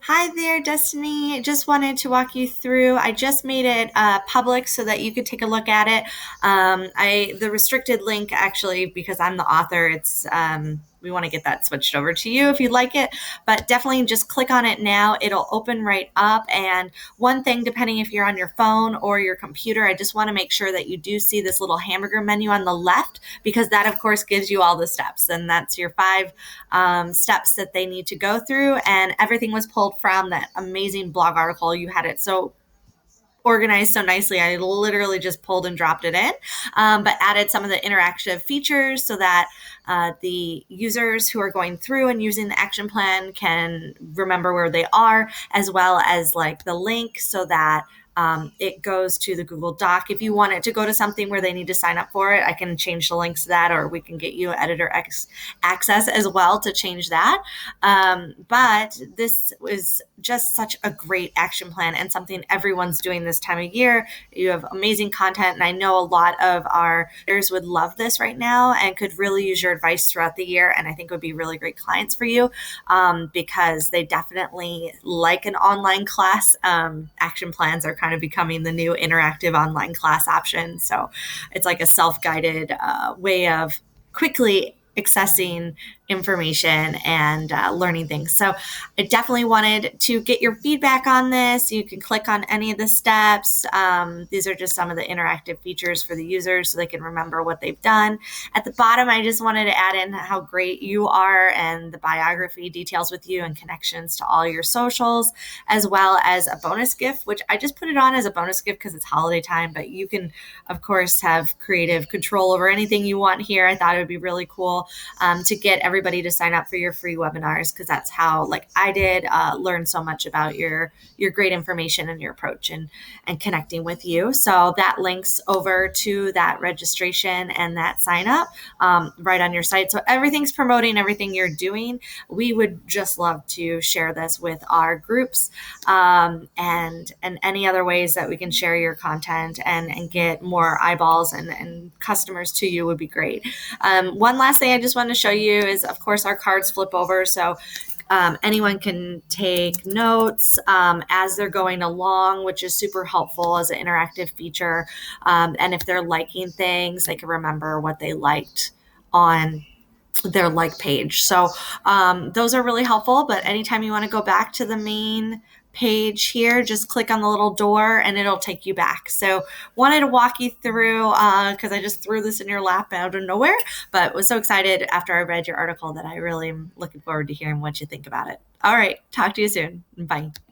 Hi there, Destiny. Just wanted to walk you through. I just made it public so that you could take a look at it. The restricted link actually, because I'm the author, it's we want to get that switched over to you if you'd like it. But definitely just click on it now. It'll open right up. And one thing, depending if you're on your phone or your computer, I just want to make sure that you do see this little hamburger menu on the left because that, of course, gives you all the steps, and that's your five steps that they need to go through. And everything was pulled from that amazing blog article. You had it so organized so nicely. I literally just pulled and dropped it in, but added some of the interactive features so that the users who are going through and using the action plan can remember where they are, as well as like the link so that it goes to the Google Doc. If you want it to go to something where they need to sign up for it, I can change the links to that, or we can get you editor access as well to change that. But this was just such a great action plan and something everyone's doing this time of year. You have amazing content, and I know a lot of our readers would love this right now and could really use your advice throughout the year. And I think would be really great clients for you because they definitely like an online class. Action plans are kind of becoming the new interactive online class option. So it's like a self-guided way of quickly accessing information and learning things. So I definitely wanted to get your feedback on this. You can click on any of the steps. These are just some of the interactive features for the users so they can remember what they've done. At the bottom, I just wanted to add in how great you are and the biography details with you and connections to all your socials, as well as a bonus gift, which I just put it on as a bonus gift because it's holiday time, but you can, of course, have creative control over anything you want here. I thought it would be really cool to get everybody to sign up for your free webinars because that's how, like I did, learn so much about your great information and your approach and connecting with you. So that links over to that registration and that sign up right on your site. So everything's promoting everything you're doing. We would just love to share this with our groups and any other ways that we can share your content and get more eyeballs and customers to you would be great. One last thing I just want to show you is, of course, our cards flip over. So anyone can take notes as they're going along, which is super helpful as an interactive feature. And if they're liking things, they can remember what they liked on their like page. So those are really helpful. But anytime you want to go back to the main page here, just click on the little door and it'll take you back. So wanted to walk you through because I just threw this in your lap out of nowhere, but was so excited after I read your article that I really am looking forward to hearing what you think about it. All right. Talk to you soon. Bye.